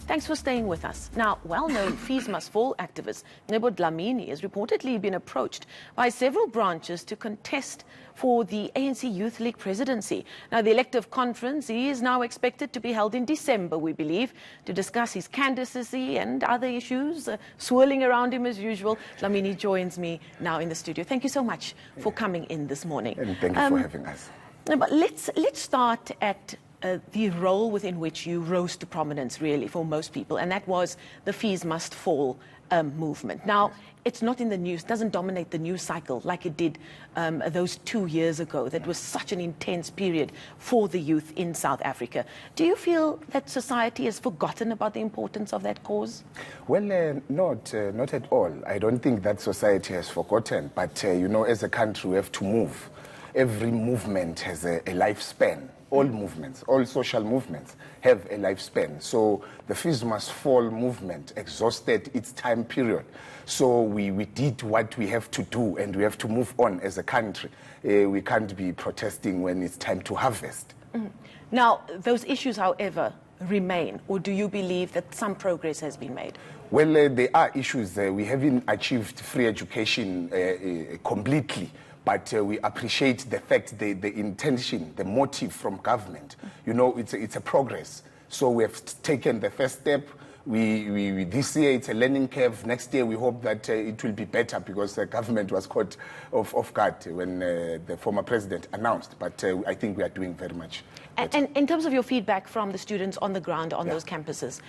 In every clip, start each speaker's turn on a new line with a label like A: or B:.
A: Thanks for staying with us. Now, well-known Fees Must Fall activist Mcebo Dlamini has reportedly been approached by several branches to contest for the ANC Youth League presidency. Now, the elective conference is now expected to be held in December, we believe, to discuss his candidacy and other issues swirling around him as usual. Dlamini joins me now in the studio. Thank you so much for coming in this morning.
B: And thank you for having us.
A: But let's start at the role within which you rose to prominence, really, for most people, and that was the Fees Must Fall movement. Now, it's not in the news, doesn't dominate the news cycle like it did those 2 years ago. That was such an intense period for the youth in South Africa. Do you feel that society has forgotten about the importance of that cause?
B: Well, not at all. I don't think that society has forgotten, but you know, as a country, we have to move. Every movement has a lifespan. All movements, all social movements have a lifespan. So the Fees Must Fall movement exhausted its time period. So we did what we have to do, and we have to move on as a country. We can't be protesting when it's time to harvest.
A: Now, those issues, however, remain, or do you believe that some progress has been made?
B: Well, there are issues. We haven't achieved free education completely. But we appreciate the fact, the intention, the motive from government. You know, it's a progress. So we have taken the first step. This year it's a learning curve. Next year we hope that it will be better, because the government was caught off guard when the former president announced. But I think we are doing very much better.
A: And in terms of your feedback from the students on the ground, on those campuses,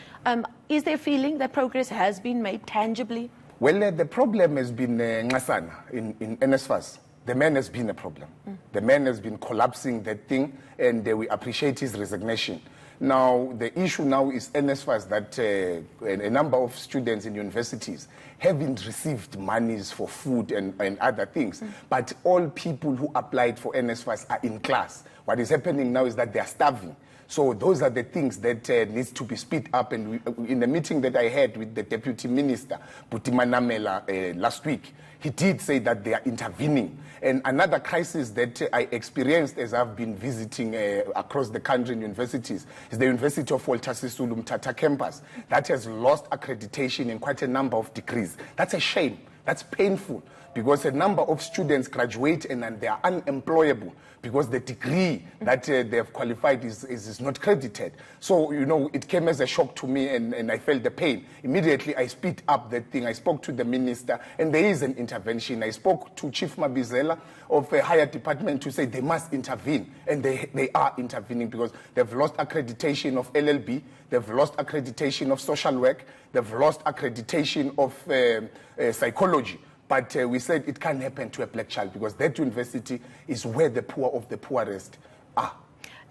A: is there a feeling that progress has been made tangibly?
B: Well, the problem has been Ngasana in NSFAS. The man has been a problem. The man has been collapsing that thing, and we appreciate his resignation. Now, the issue now is NSFAS, that a number of students in universities haven't received monies for food and other things. But all people who applied for NSFAS are in class. What is happening now is that they are starving. So those are the things that needs to be speed up. And in the meeting that I had with the Deputy Minister, Butima Namela, last week, he did say that they are intervening. And another crisis that I experienced as I've been visiting across the country in universities is the University of Walter Sisulu Mthatha campus that has lost accreditation in quite a number of degrees. That's a shame. That's painful, because a number of students graduate and they are unemployable because the degree that they have qualified is not credited. So, you know, it came as a shock to me, and I felt the pain. Immediately, I speed up that thing. I spoke to the minister, and there is an intervention. I spoke to Chief Mabizela of a higher department to say they must intervene, and they are intervening, because they've lost accreditation of LLB, they've lost accreditation of social work, they've lost accreditation of psychology. But we said it can't happen to a black child, because that university is where the poor of the poorest are.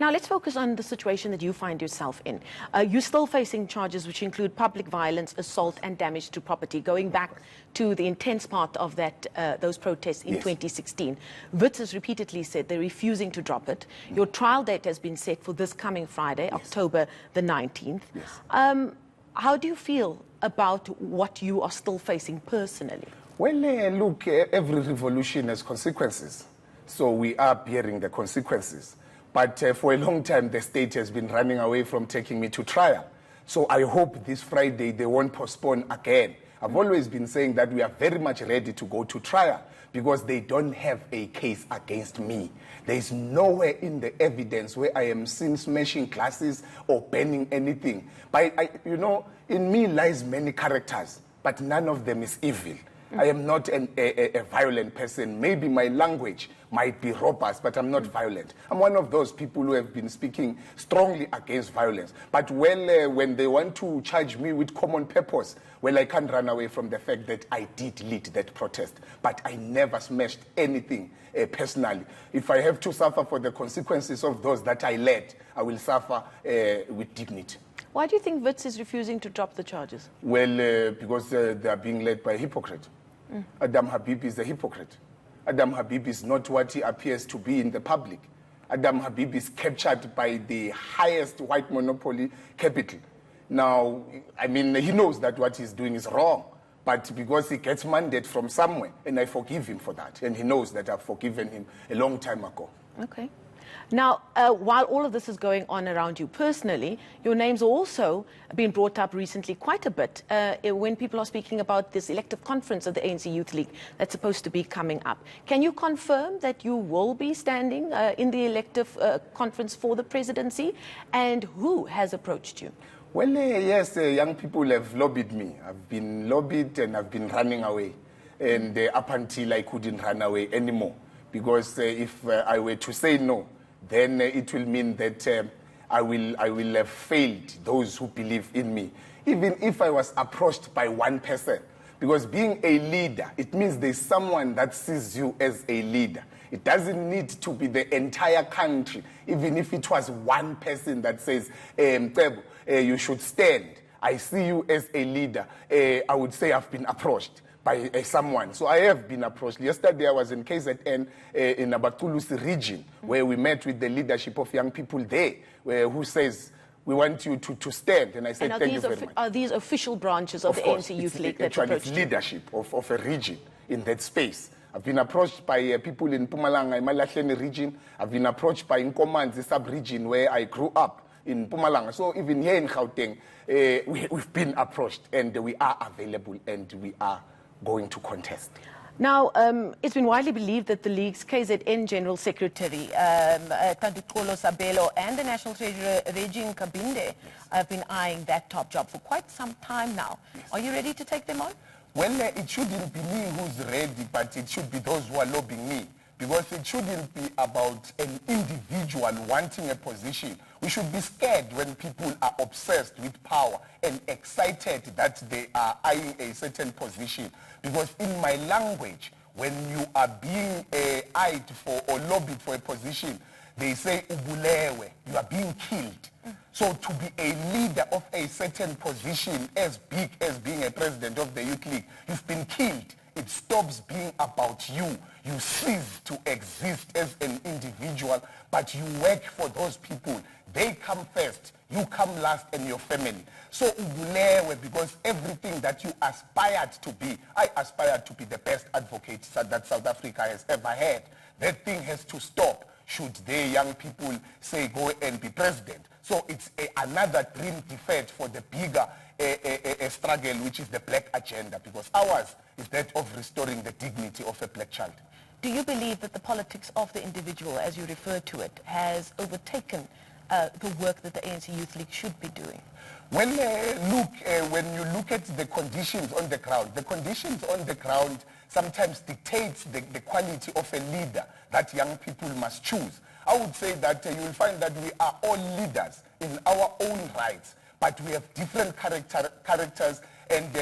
A: Now, let's focus on the situation that you find yourself in. You're still facing charges which include public violence, assault, and damage to property, going back to the intense part of that those protests in 2016. Wits has repeatedly said they're refusing to drop it. Your trial date has been set for this coming Friday, October the 19th. How do you feel about what you are still facing personally?
B: Well, look, every revolution has consequences. So we are bearing the consequences. But for a long time, the state has been running away from taking me to trial. So I hope this Friday they won't postpone again. I've always been saying that we are very much ready to go to trial, because they don't have a case against me. There is nowhere in the evidence where I am seen smashing glasses or burning anything. But you know, in me lies many characters, but none of them is evil. I am not a violent person. Maybe my language might be robust, but I'm not violent. I'm one of those people who have been speaking strongly against violence. But when they want to charge me with common purpose, well, I can't run away from the fact that I did lead that protest. But I never smashed anything personally. If I have to suffer for the consequences of those that I led, I will suffer with dignity.
A: Why do you think Wits is refusing to drop the charges?
B: Well, because they are being led by a hypocrite. Adam Habib is a hypocrite. Adam Habib is not what he appears to be in the public. Adam Habib is captured by the highest white monopoly capital. Now, I mean, he knows that what he's doing is wrong, but because he gets mandate from somewhere, and I forgive him for that, and he knows that I've forgiven him a long time ago.
A: Okay. Now, while all of this is going on around you personally, your name's also been brought up recently quite a bit when people are speaking about this elective conference of the ANC Youth League that's supposed to be coming up. Can you confirm that you will be standing in the elective conference for the presidency, and who has approached you?
B: Well, yes, young people have lobbied me. I've been lobbied and I've been running away. And up until I couldn't run away anymore. Because if I were to say no, then it will mean that I will have failed those who believe in me. Even if I was approached by one person. Because being a leader, it means there's someone that sees you as a leader. It doesn't need to be the entire country. Even if it was one person that says, Mcebo, you should stand. I see you as a leader. I would say I've been approached by someone. So I have been approached. Yesterday I was in KZN in Abatulusi region where we met with the leadership of young people there who says, we want you to stand. And I said, thank you very much.
A: Are these official branches of the ANC Youth League that approached you?
B: It's leadership of a region in that space. I've been approached by people in Mpumalanga, Malahleni region. I've been approached by Nkomanzi sub-region where I grew up in Mpumalanga. So even here in Gauteng, we've been approached and we are available and we are going to contest.
A: Now, it's been widely believed that the League's KZN General Secretary, Tandikolo Sabelo, and the National Treasurer, Regine Kabinde, have been eyeing that top job for quite some time now. Yes. Are you ready to take them on?
B: Well, it shouldn't be me who's ready, but it should be those who are lobbying me. Because it shouldn't be about an individual wanting a position. We should be scared when people are obsessed with power and excited that they are eyeing a certain position. Because in my language, when you are being eyed for or lobbied for a position, they say, ubulewe, you are being killed. So to be a leader of a certain position as big as being a president of the Youth League, you've been killed. It stops being about you. You cease to exist as an individual, but you work for those people. They come first, you come last, and your family. So ubulewe, because everything that you aspired to be, I aspired to be the best advocate that South Africa has ever had. That thing has to stop. Should they young people say go and be president? So it's another dream deferred for the bigger struggle, which is the black agenda, because ours is that of restoring the dignity of a black child.
A: Do you believe that the politics of the individual, as you refer to it, has overtaken the work that the ANC Youth League should be doing?
B: Well, when you look at the conditions on the ground sometimes dictates the quality of a leader that young people must choose. I would say that you will find that we are all leaders in our own rights, but we have different characters and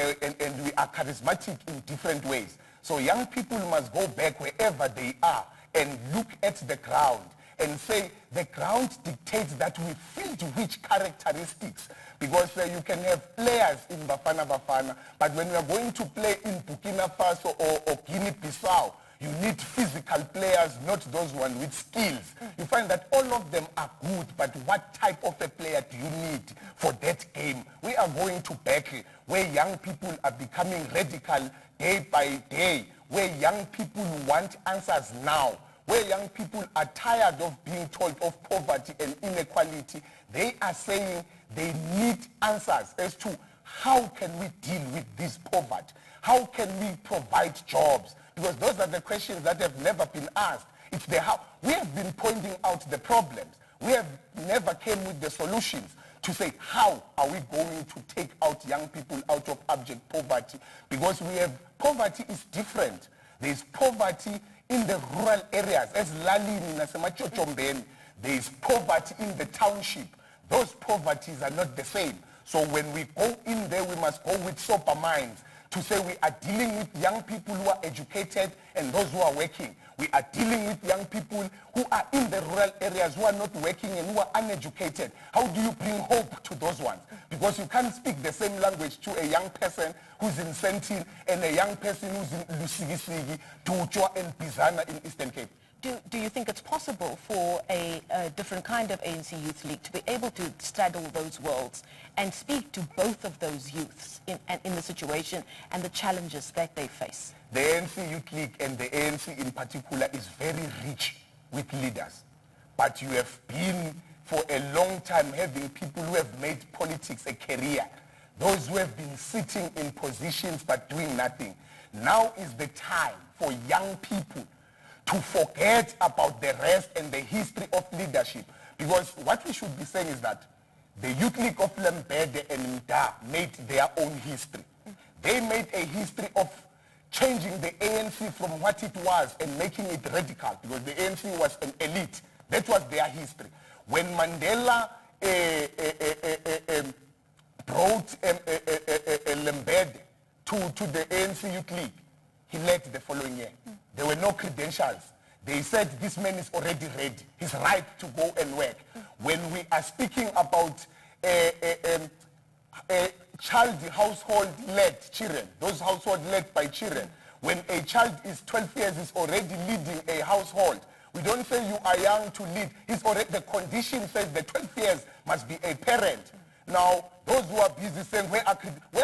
B: we are charismatic in different ways. So young people must go back wherever they are and look at the ground and say the ground dictates that we fit which characteristics. Because you can have players in Bafana, but when we are going to play in Burkina Faso or Guinea-Bissau, you need physical players, not those ones with skills. You find that all of them are good, but what type of a player do you need for that game? We are going to back where young people are becoming radical day by day, where young people want answers now, where young people are tired of being told of poverty and inequality. They are saying they need answers as to how can we deal with this poverty? How can we provide jobs? Because those are the questions that have never been asked. It's the how. We have been pointing out the problems. We have never came with the solutions to say how are we going to take out young people out of abject poverty. Because we have, poverty is different. There's poverty in the rural areas, as Lalini, Nasemachochombeni. There's poverty in the township. Those poverties are not the same. So when we go in there, we must go with sober minds to say we are dealing with young people who are educated and those who are working. We are dealing with young people who are in the rural areas who are not working and who are uneducated. How do you bring hope to those ones? Because you can't speak the same language to a young person who's in Sentin and a young person who's in Lusigisigi, Tuchwa and Bizana in Eastern Cape.
A: Do you think it's possible for a different kind of ANC Youth League to be able to straddle those worlds and speak to both of those youths in the situation and the challenges that they face?
B: The ANC Youth League and the ANC in particular is very rich with leaders. but you have been for a long time having people who have made politics a career, those who have been sitting in positions but doing nothing. Now is the time for young people to forget about the rest and the history of leadership. Because what we should be saying is that the Youth League of Lembede and Mda made their own history. They made a history of changing the ANC from what it was and making it radical, because the ANC was an elite. That was their history. When Mandela brought Lembede to the ANC Youth League, he left the following year. There were no credentials. They said this man is already ready. He's right to go and work. When we are speaking about child household-led children, those household led by children, when a child is 12 years, is already leading a household. We don't say you are young to lead. He's already, the condition says that 12 years must be a parent. Now, those who are busy saying, where are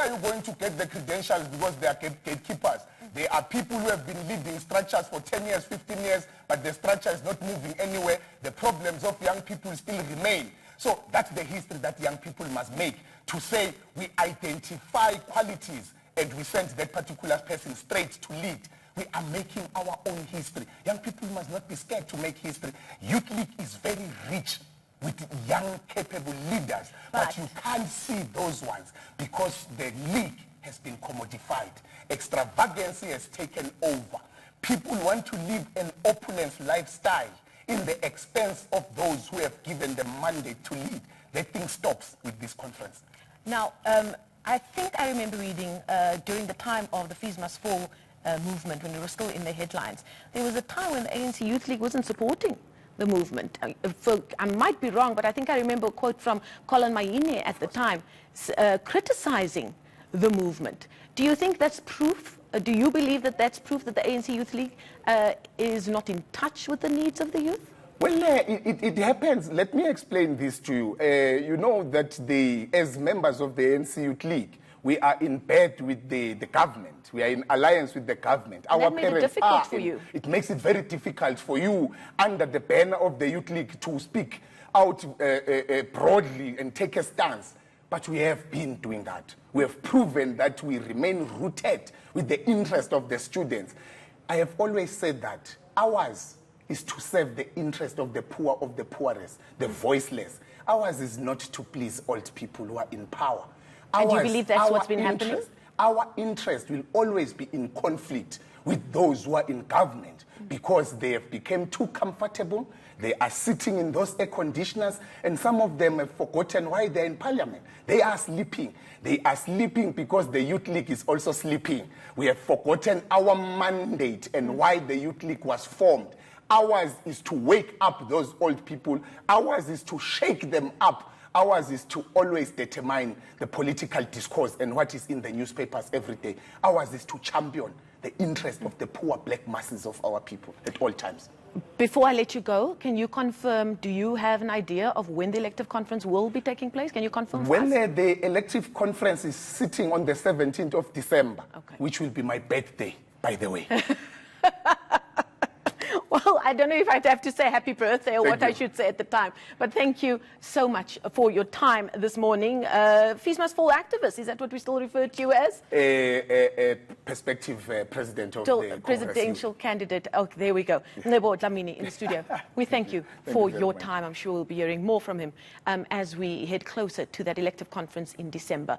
B: you going to get the credentials because they are gatekeepers? There are people who have been leading structures for 10 years, 15 years, but the structure is not moving anywhere. The problems of young people still remain. So that's the history that young people must make, to say we identify qualities and we send that particular person straight to lead. We are making our own history. Young people must not be scared to make history. Youth League is very rich with young, capable leaders, but you can't see those ones because the league has been commodified. Extravagancy has taken over. People want to live an opulent lifestyle in the expense of those who have given the mandate to lead. That thing stops with this conference.
A: Now, I think I remember reading during the time of the Fees Must Fall movement, when it was still in the headlines, there was a time when the ANC Youth League wasn't supporting the movement. I might be wrong, but I think I remember a quote from Colin Maine at the time criticizing the movement. Do you think that's proof? Do you believe that that's proof that the ANC Youth League is not in touch with the needs of the youth?
B: Well, it happens. Let me explain this to you. You know that as members of the ANC Youth League, we are in bed with the government. We are in alliance with the government.
A: And that made it difficult for you.
B: It makes it very difficult for you, under the banner of the Youth League, to speak out broadly and take a stance. But we have been doing that. We have proven that we remain rooted with the interest of the students. I have always said that ours is to serve the interest of the poor, of the poorest, the voiceless. Ours is not to please old people who are in power.
A: And you believe that's what's been happening?
B: Our interest will always be in conflict with those who are in government because they have become too comfortable. They are sitting in those air conditioners, and some of them have forgotten why they're in parliament. They are sleeping. They are sleeping because the Youth League is also sleeping. We have forgotten our mandate and why the Youth League was formed. Ours is to wake up those old people. Ours is to shake them up. Ours is to always determine the political discourse and what is in the newspapers every day. Ours is to champion the interest of the poor black masses of our people at all times.
A: Before I let you go, can you confirm, do you have an idea of when the elective conference will be taking place? Can you confirm
B: when the elective conference is sitting on the 17th of December, which will be my birthday, by the way.
A: Well, I don't know if I'd have to say happy birthday or I should say at the time. But thank you so much for your time this morning. Fees Must Fall activist, is that what we still refer to you as?
B: Prospective president of
A: still
B: the
A: presidential candidate. Oh, there we go. Mcebo Dlamini in the studio. We thank you for your time. I'm sure we'll be hearing more from him as we head closer to that elective conference in December.